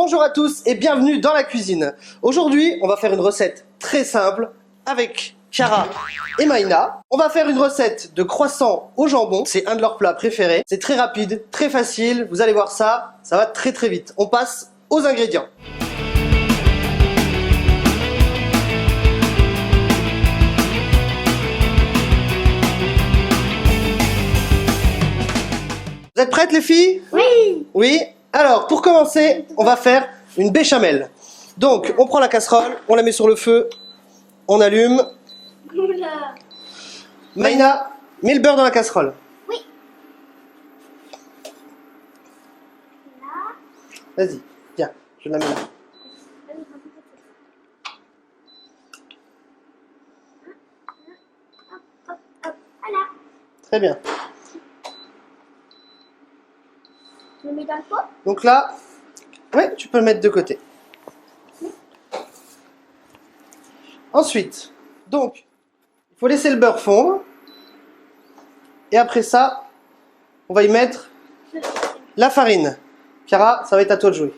Bonjour à tous et bienvenue dans la cuisine. Aujourd'hui, on va faire une recette très simple avec Chiara et Maïna. On va faire une recette de croissants au jambon. C'est un de leurs plats préférés. C'est très rapide, très facile. Vous allez voir ça, ça va très très vite. On passe aux ingrédients. Vous êtes prêtes les filles? Oui. Oui. Alors, pour commencer, on va faire une béchamel. Donc, on prend la casserole, on la met sur le feu, on allume. Oula. Maïna, mets le beurre dans la casserole. Oui. Là. Vas-y, viens, je la mets là. Hop, hop, hop. Voilà. Très bien. Je le mets dans le pot. Donc là, ouais, tu peux le mettre de côté. Ensuite, donc, il faut laisser le beurre fondre. Et après ça, on va y mettre la farine. Chiara, ça va être à toi de jouer.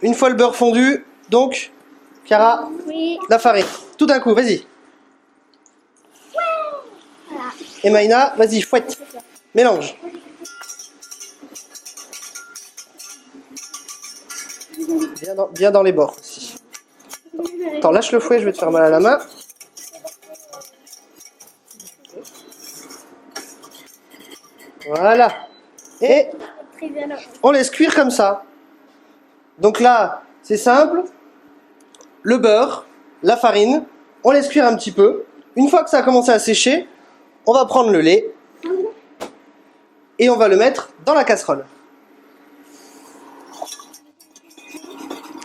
Une fois le beurre fondu, donc, Chiara, Oui. la farine. Tout d'un coup, vas-y. Voilà. Et Maïna, vas-y, fouette. Mélange. Bien dans les bords aussi. Attends, lâche le fouet, je vais te faire mal à la main. Voilà. Et Très bien. on laisse cuire comme ça. Donc là, c'est simple. Le beurre, la farine, on laisse cuire un petit peu. Une fois que ça a commencé à sécher, on va prendre le lait et on va le mettre dans la casserole.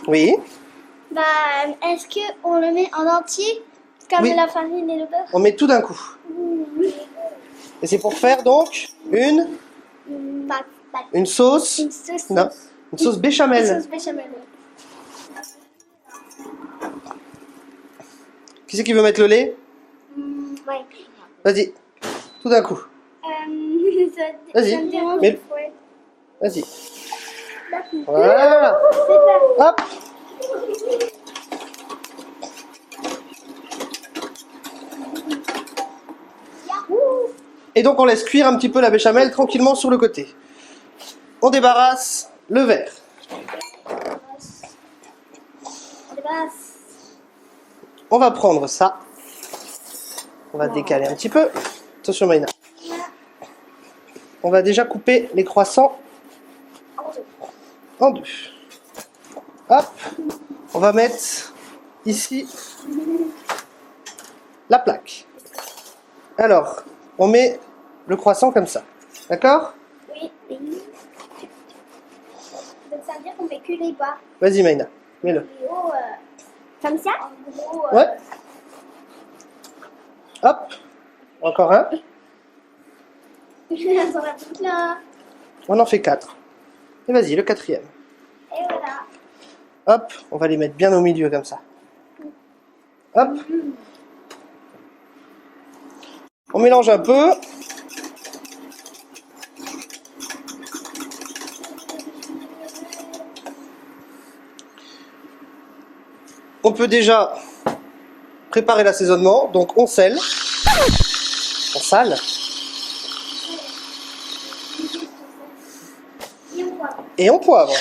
Oui, Bah, est-ce qu'on le met en entier comme Oui. la farine et le beurre? on met tout d'un coup. Et c'est pour faire donc une Une sauce, sauce. non, une sauce Une béchamel. sauce béchamel. Qui c'est qui veut mettre le lait? Ouais. Vas-y, tout d'un coup. Vas-y, Ça me dérange. mets-le. Ouais. Vas-y. D'accord. Voilà. C'est pas- Hop. Et donc on laisse cuire un petit peu la béchamel tranquillement sur le côté. On débarrasse le verre. On débarrasse. On va prendre ça. On va décaler un petit peu. Attention Maïna. On va déjà couper les croissants en deux. Hop. On va mettre ici la plaque. Alors, on met le croissant comme ça. D'accord? Oui. Donc ça veut dire qu'on fait que les bas. Vas-y Maïna, mets-le. Les hauts, comme ça. En gros, Ouais. Hop. Encore un. Elles ont la toute là. On en fait 4. Et vas-y, le quatrième. Et voilà. Hop, on va les mettre bien au milieu comme ça. Hop. On mélange un peu. On peut déjà préparer l'assaisonnement. Donc on sale. On sale. Et on voit. Et on poivre.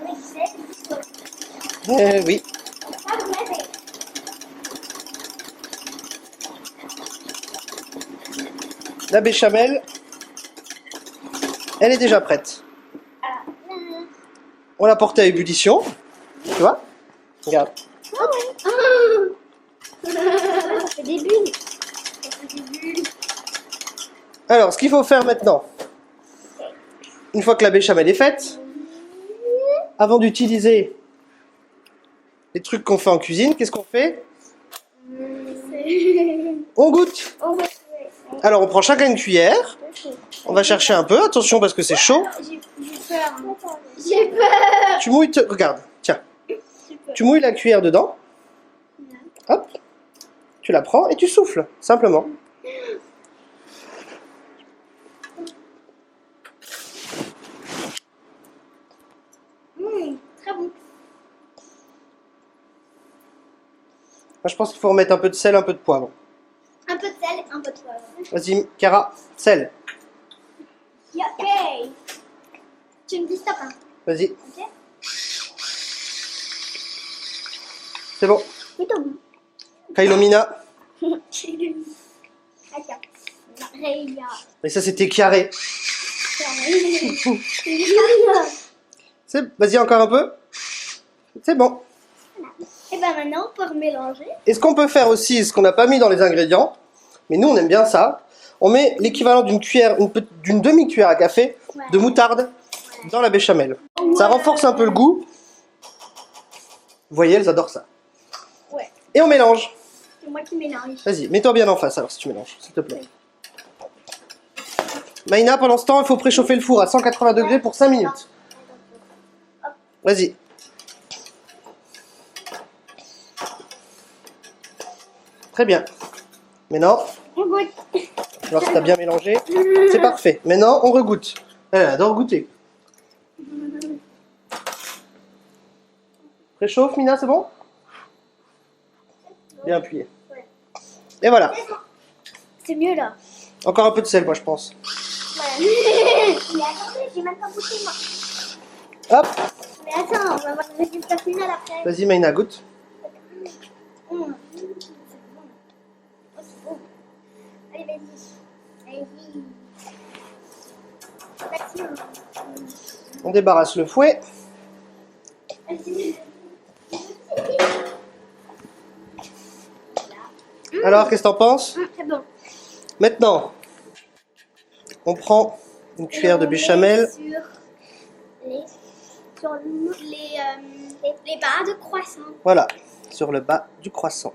Avec du sel et du sel. Oui. Ça, vous mettez. La béchamel, elle est déjà prête. Ah. On l'a portée à ébullition. Tu vois? Regarde. Ah ouais. Ça fait des bulles. Ça fait des bulles. Alors, ce qu'il faut faire maintenant, une fois que la béchamel est faite, avant d'utiliser les trucs qu'on fait en cuisine, qu'est-ce qu'on fait? On goûte. Oh, ouais. Alors, on prend chacun une cuillère. On va chercher un peu. Attention parce que c'est chaud. J'ai peur. J'ai peur. Tu mouilles... Regarde, tiens. J'ai peur. Tu mouilles la cuillère dedans. Hop. Tu la prends et tu souffles, simplement. je pense qu'il faut remettre un peu de sel, un peu de poivre. Un peu de sel, un peu de poivre. Vas-y, Cara, sel. Ok. Tu me dis stop, hein. Vas-y, Ok. c'est bon. Plutôt bon. Kailomina. Attends. Réa. Et ça, c'était carré. Vas-y, encore un peu. C'est bon. Et ben maintenant, on peut remélanger. Et ce qu'on peut faire aussi, ce qu'on n'a pas mis dans les ingrédients, mais nous, on aime bien ça, on met l'équivalent d'une cuillère, d'une demi-cuillère à café de moutarde dans la béchamel. Ça renforce un peu le goût. Vous voyez, elles adorent ça. Ouais. Et on mélange. C'est moi qui mélange. Vas-y, mets-toi bien en face alors si tu mélanges, s'il te plaît. Maïna, pendant ce temps, il faut préchauffer le four à 180 degrés pour 5 minutes. Vas-y. Très bien. Maintenant, On goûte. alors que tu as bien mélangé, c'est parfait. Maintenant, on regoute. Elle adore goûter. Préchauffe, Mina, c'est bon? Bien appuyé. Et voilà. C'est mieux là. Encore un peu de sel, moi, je pense. Ouais. Mais attendez, j'ai même pas goûté moi. Hop, Mais attends, on va voir le résultat final après. vas-y, Maïna, goûte. C'est bon. Oh, c'est bon. Allez, vas-y. Allez-y. Merci. On débarrasse le fouet. Vas-y. Alors, qu'est-ce que t'en penses? C'est bon. Maintenant, on prend une cuillère de béchamel. Sur les bas de croissant. Voilà, sur le bas du croissant.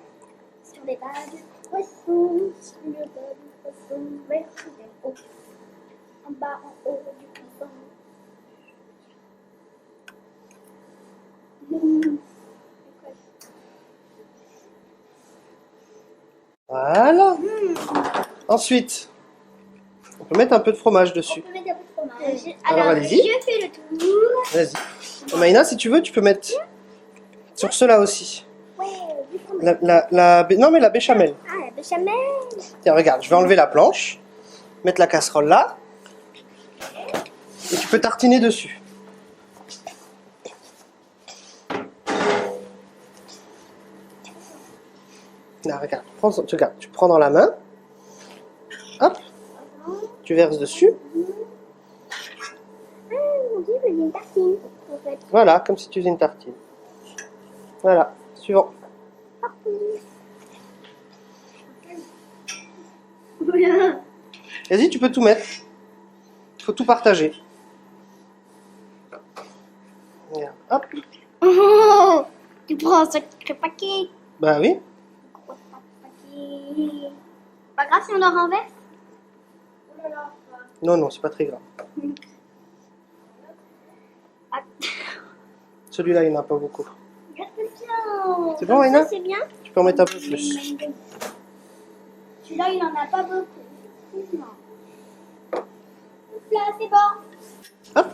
Sur les bas du croissant. Sur le bas du croissant. Vers le haut. En bas, en haut du croissant. Voilà. Ensuite, on peut mettre un peu de fromage On dessus. peut mettre un peu de fromage. Alors, allez-y. Je fais le tour. Vas-y. Maïna, si tu veux, tu peux mettre sur cela aussi. Ouais, du fromage. Non, mais la béchamel. Ah, la béchamel. Tiens, regarde, je vais enlever la planche, mettre la casserole là, et tu peux tartiner dessus. Là, regarde, tu prends dans la main, hop, tu verses dessus, Ah, on dit que j'ai une tartine, en fait. voilà, comme si tu faisais une tartine. Voilà, suivant. Voilà. Vas-y, tu peux tout mettre. Il faut tout partager. Regarde, hop, Oh, tu prends un sacré paquet. bah oui. Gros paquet. Pas grave si on le renverse. Oh là là. Non, non, c'est pas très grave. Ah, Celui-là, il n'y en a pas beaucoup. regarde bien. C'est bon, Aïna? Ça, c'est bien. Tu peux en mettre un peu plus. Celui-là, il en a pas beaucoup. Non. Là, c'est bon. Hop,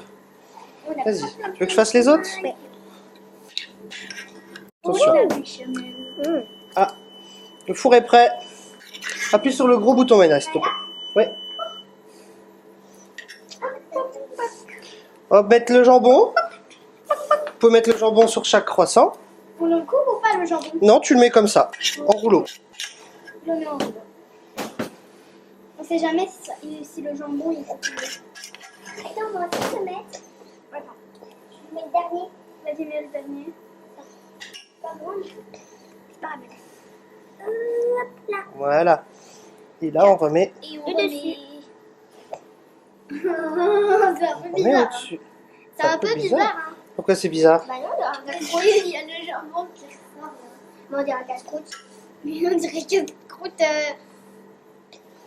On a vas-y. plein, Tu veux que je fasse les autres? Ouais. Attention. Oh, la béchamel. Ah, le four est prêt. Appuie sur le gros bouton, Maïna, s'il te plaît. Ouais. On va mettre le jambon. Vous pouvez mettre le jambon sur chaque croissant. On le coupe ou pas le jambon? Non, tu le mets comme ça, en rouleau. Je le mets en rouleau. On sait jamais si le jambon il est coupé. Attends, on va tout le mettre. Attends. Je mets le dernier. Vas-y, mets le dernier. Pas bon. Pas grave. Hop là. Voilà. Et là, on remet, Et on remet... C'est un peu on met bizarre. au-dessus. C'est un peu bizarre, hein. Pourquoi c'est bizarre? Bah non, il y a le jambon qui ressort. Mais on dirait un casse-croûte. Mais on dirait casse-croûte.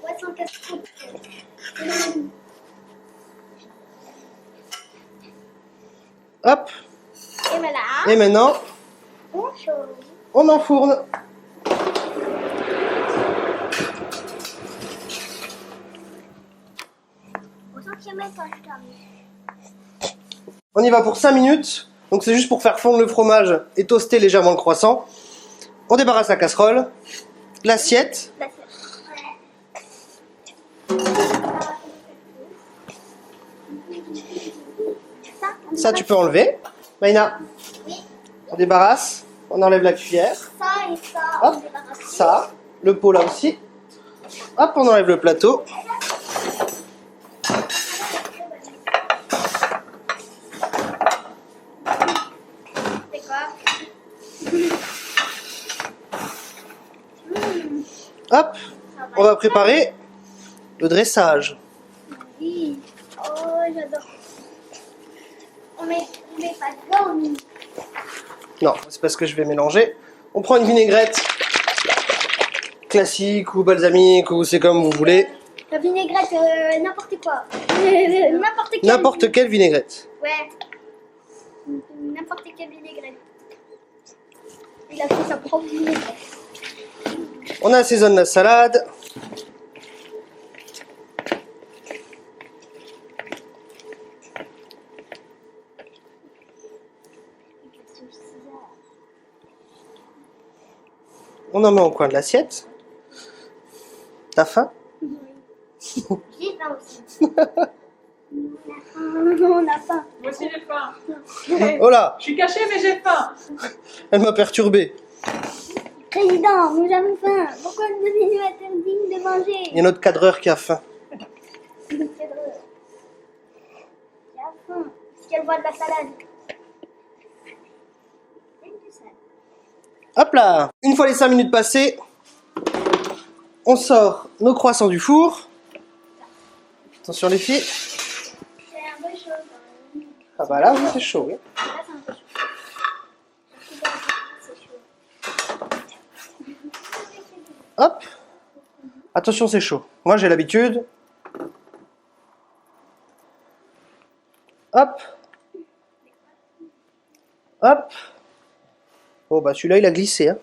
Ouais, c'est un casse-croûte. Hop. Et voilà. Et maintenant, Bon chose. on enfourne. Au centimètre quand je termine. On y va pour 5 minutes. Donc c'est juste pour faire fondre le fromage et toaster légèrement le croissant. On débarrasse la casserole, l'assiette. Ça, tu peux enlever. Maïna, Oui. on débarrasse, on enlève la cuillère. Ça et ça, Hop, on débarrasse. ça, le pot là aussi. Hop, on enlève le plateau. C'est quoi? Hop, on va préparer le dressage. Oui. Oh, j'adore. On met pas de jaune. Non, c'est parce que je vais mélanger. On prend une vinaigrette classique ou balsamique ou c'est comme vous voulez. La vinaigrette, n'importe quoi. N'importe quelle. N'importe quelle vinaigrette. Ouais. N'importe quelle vinaigrette. Il a fait sa propre vinaigrette. On assaisonne la salade. On en met au coin de l'assiette. T'as faim? J'ai faim aussi. On a faim. Moi aussi j'ai faim. Oh là, Je suis cachée mais j'ai faim. elle m'a perturbé. Président, nous avons faim. Pourquoi nous nous interdit de Il y manger? a notre cadreur qui a faim. C'est drôle. J'ai faim. Parce qu'elle boit de la salade. Hop là. Une fois les 5 minutes passées, on sort nos croissants du four. Attention les filles. C'est un peu chaud quand même. Ah bah là, oui, c'est chaud. Oui. Là, c'est un peu chaud. C'est chaud. Hop. Attention, c'est chaud. Moi, j'ai l'habitude. Hop. Hop. Bon, bah celui-là, il a glissé. Hein.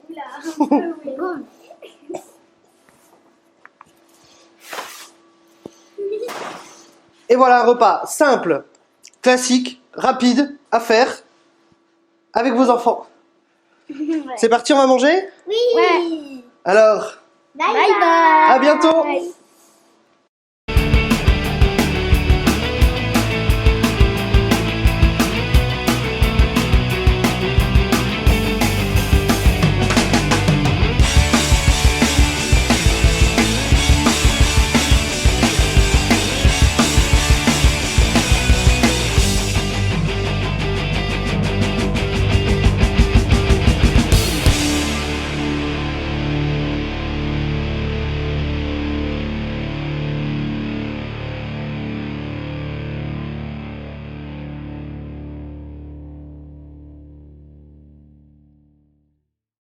Oula, un peu, oui. Bon. Et voilà un repas simple, classique, rapide à faire avec vos enfants. Ouais. C'est parti, on va manger? Oui. Ouais. Alors, Bye bye. à bientôt. Bye.